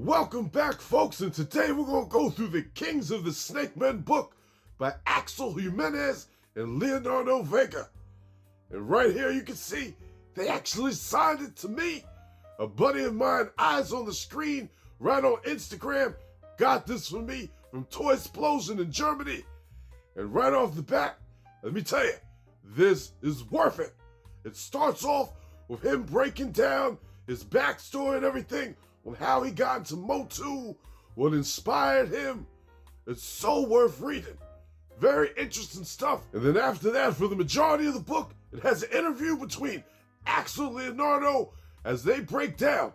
Welcome back, folks, and today we're going to go through the Kings of the Snake Men book by Axel Jimenez and Leonardo Vega. And right here you can see they actually signed it to me. A buddy of mine, eyes on the screen, right on Instagram, got this for me from Toy Explosion in Germany. And right off the bat, let me tell you, this is worth it. It starts off with him breaking down his backstory and everything on how he got into Motu, what inspired him. It's so worth reading. Very interesting stuff. And then after that, for the majority of the book, it has an interview between Axel and Leonardo as they break down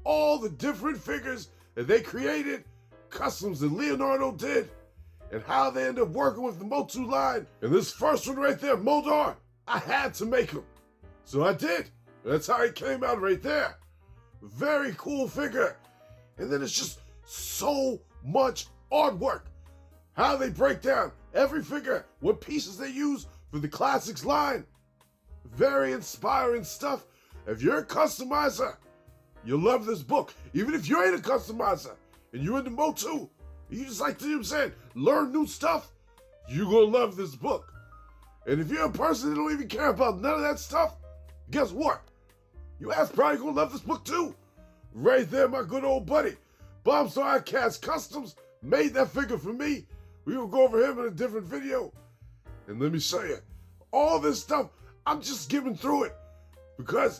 all the different figures that they created, customs that Leonardo did, and how they end up working with the Motu line. And this first one right there, Modar, I had to make him. So I did. That's how he came out right there. Very cool figure. And then it's just so much artwork. How they break down every figure, what pieces they use for the classics line. Very inspiring stuff. If you're a customizer, you'll love this book. Even if you ain't a customizer and you're into Motu, you just like to, you know what I'm saying, learn new stuff, you're going to love this book. And if you're a person that don't even care about none of that stuff, guess what? You ass probably gonna love this book too. Right there, my good old buddy. Bombstar Cast Customs made that figure for me. We will go over him in a different video. And let me show you, all this stuff, I'm just giving through it because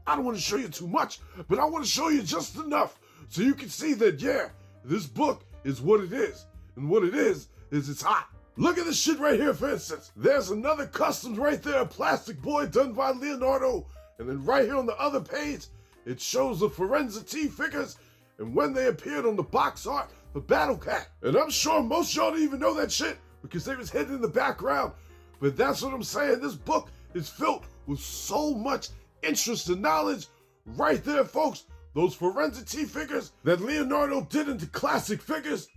I don't want to show you too much, but I want to show you just enough so you can see that, yeah, this book is what it is. And what it is it's hot. Look at this shit right here, for instance. There's another customs right there, a plastic boy done by Leonardo. And then right here on the other page, it shows the Forenza T figures and when they appeared on the box art for Battle Cat. And I'm sure most y'all didn't even know that shit because they was hidden in the background. But that's what I'm saying. This book is filled with so much interest and knowledge. Right there, folks. Those Forenza T figures that Leonardo did into classic figures,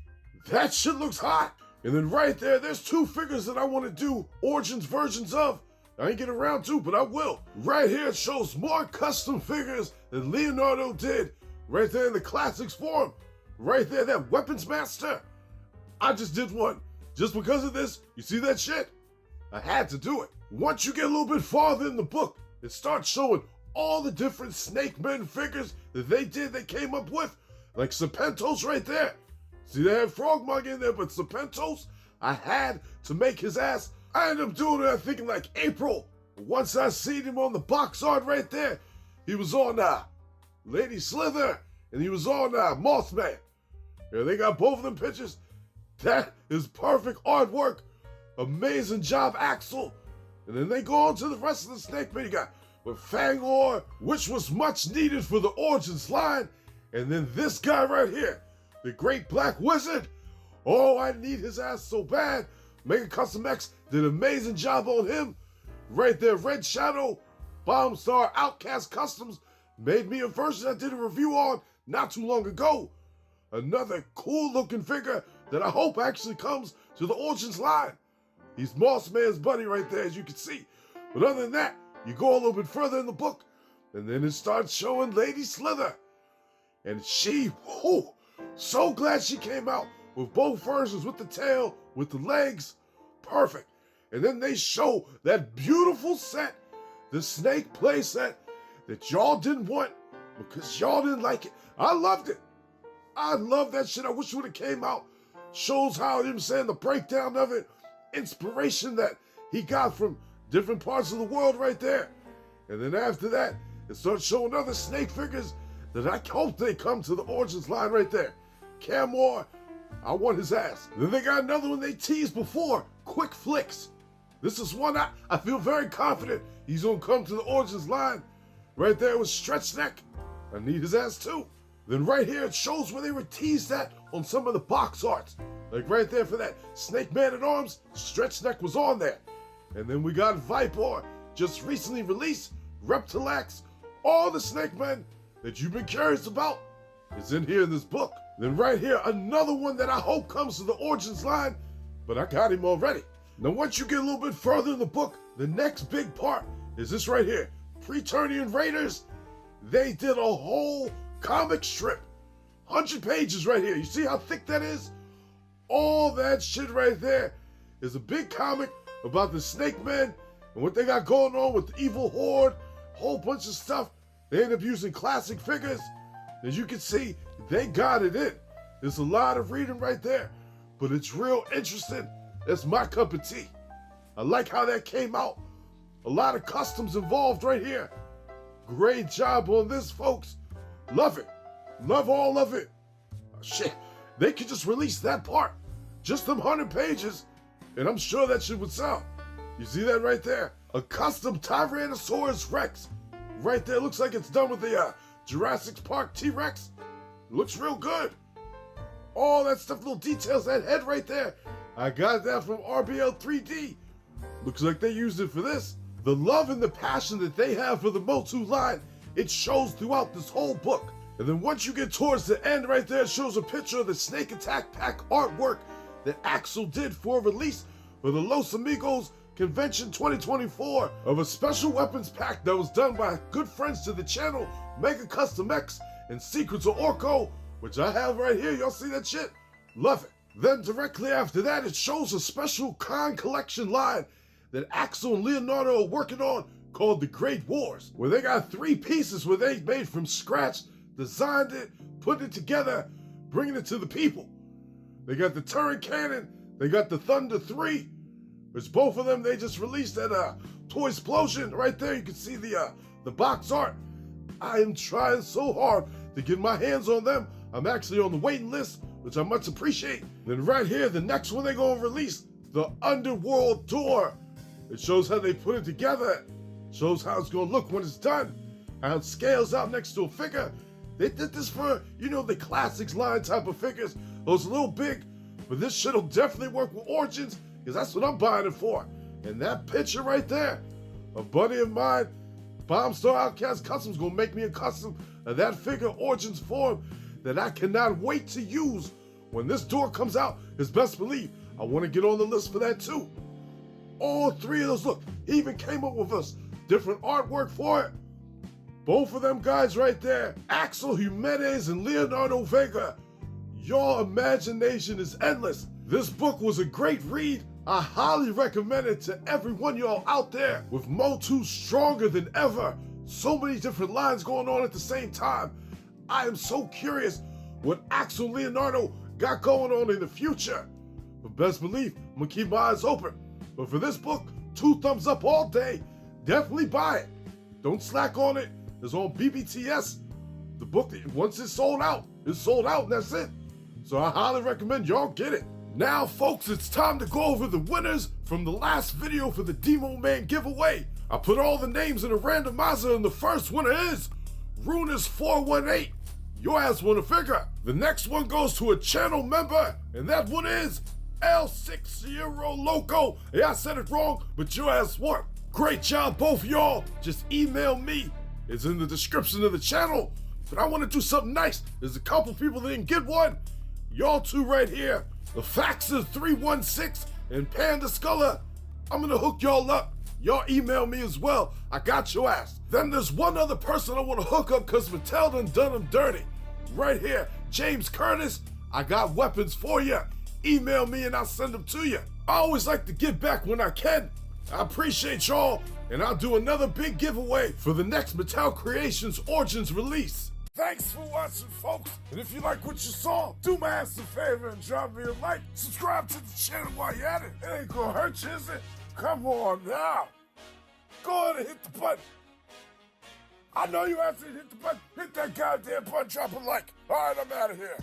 that shit looks hot. And then right there, there's two figures that I want to do Origins versions of. I ain't get around to, but I will. Right here, it shows more custom figures that Leonardo did. Right there in the classics form. Right there, that Weapons Master. I just did one. Just because of this, you see that shit? I had to do it. Once you get a little bit farther in the book, it starts showing all the different Snake Men figures that they came up with. Like Serpentos right there. See, they had Frogmug in there, but Serpentos, I had to make his ass. I ended up doing it, I think, in like April. Once I seen him on the box art right there, he was on Lady Slither, and he was on Mothman. Yeah, they got both of them pictures. That is perfect artwork. Amazing job, Axel. And then they go on to the rest of the Snake Men. You got with Fangor, which was much needed for the Origins line. And then this guy right here, the Great Black Wizard. Oh, I need his ass so bad. Mega Custom X did an amazing job on him. Right there, Red Shadow, Bombstar Outcast Customs made me a version I did a review on not too long ago. Another cool looking figure that I hope actually comes to the Origins line. He's Moss Man's buddy right there, as you can see. But other than that, you go a little bit further in the book, and then it starts showing Lady Slither. And she, whew, so glad she came out with both versions, with the tail, with the legs. Perfect. And then they show that beautiful set, the snake play set that y'all didn't want because y'all didn't like it. I loved it. I love that shit. I wish it would have came out. Shows how, you know what I'm saying, the breakdown of it, inspiration that he got from different parts of the world right there. And then after that, it starts showing other snake figures that I hope they come to the Origins line right there. Camor, I want his ass. Then they got another one they teased before, Quick Flicks. This is one I feel very confident he's gonna come to the Origins line. Right there with Stretch Neck. I need his ass too. Then right here it shows where they were teased at on some of the box arts. Like right there for that Snake Man at Arms, Stretch Neck was on there. And then we got Viper, just recently released, Reptilax, all the Snake Men that you've been curious about is in here in this book. Then right here, another one that I hope comes to the Origins line, but I got him already. Now once you get a little bit further in the book, the next big part is this right here. Preternian Raiders, they did a whole comic strip 100 pages right here. You see how thick that is? All that shit right there is a big comic about the Snake Men and what they got going on with the evil horde, whole bunch of stuff. They end up using classic figures. As you can see, they got it in. There's a lot of reading right there, but it's real interesting. That's my cup of tea. I like how that came out. A lot of customs involved right here. Great job on this, folks. Love it. Love all of it. Oh, shit, they could just release that part. Just them 100 pages, and I'm sure that shit would sell. You see that right there? A custom Tyrannosaurus Rex. Right there, looks like it's done with the Jurassic Park T-Rex. Looks real good. All that stuff, little details, that head right there. I got that from RBL 3D. Looks like they used it for this. The love and the passion that they have for the Motu line, it shows throughout this whole book. And then once you get towards the end right there, it shows a picture of the Snake Attack Pack artwork that Axel did for release for the Los Amigos Convention 2024 of a special weapons pack that was done by good friends to the channel, Mega Custom X and Secrets of Orko, which I have right here. Y'all see that shit? Love it. Then directly after that, it shows a special con collection line that Axel and Leonardo are working on called The Great Wars, where they got 3 pieces where they made from scratch, designed it, put it together, bringing it to the people. They got the turret cannon, they got the Thunder 3, which both of them they just released at Toy Explosion. Right there you can see the box art. I am trying so hard to get my hands on them. I'm actually on the waiting list, which I much appreciate. Then right here, the next one they're gonna release, the Underworld Door. It shows how they put it together, shows how it's gonna look when it's done, how it scales out next to a figure. They did this for, you know, the classics line type of figures. Those a little big, but this shit'll definitely work with Origins, because that's what I'm buying it for. And that picture right there, a buddy of mine, Bombstar Outcast Customs, gonna make me a custom of that figure Origins form that I cannot wait to use when this door comes out. His best believe I want to get on the list for that too. All 3 of those, look, he even came up with us different artwork for it. Both of them guys right there, Axel Jimenez and Leonardo Vega. Your imagination is endless. This book was a great read. I highly recommend it to everyone y'all out there. With Motu stronger than ever, so many different lines going on at the same time. I am so curious what Axel and Leonardo got going on in the future. But best believe, I'm gonna keep my eyes open. But for this book, 2 thumbs up all day. Definitely buy it. Don't slack on it. It's on BBTS. The book, once it's sold out and that's it. So I highly recommend y'all get it. Now, folks, it's time to go over the winners from the last video for the Demo Man giveaway. I put all the names in a randomizer, and the first winner is Runus418. Your ass won a figure. The next one goes to a channel member, and that one is L60Loco. Yeah, I said it wrong, but your ass won. Great job, both y'all. Just email me. It's in the description of the channel. But I want to do something nice. There's a couple people that didn't get one. Y'all 2 right here. The Faxer 316 and Panda Sculler. I'm gonna hook y'all up. Y'all email me as well. I got your ass. Then there's one other person I want to hook up because Mattel done them dirty. Right here, James Curtis. I got weapons for you. Email me and I'll send them to you. I always like to give back when I can. I appreciate y'all, and I'll do another big giveaway for the next Mattel Creations Origins release. Thanks for watching, folks. And if you like what you saw, do my ass a favor and drop me a like. Subscribe to the channel while you're at it. It ain't gonna hurt you, is it? Come on now. Go ahead and hit the button. I know you have to hit the button. Hit that goddamn button, drop a like. All right, I'm out of here.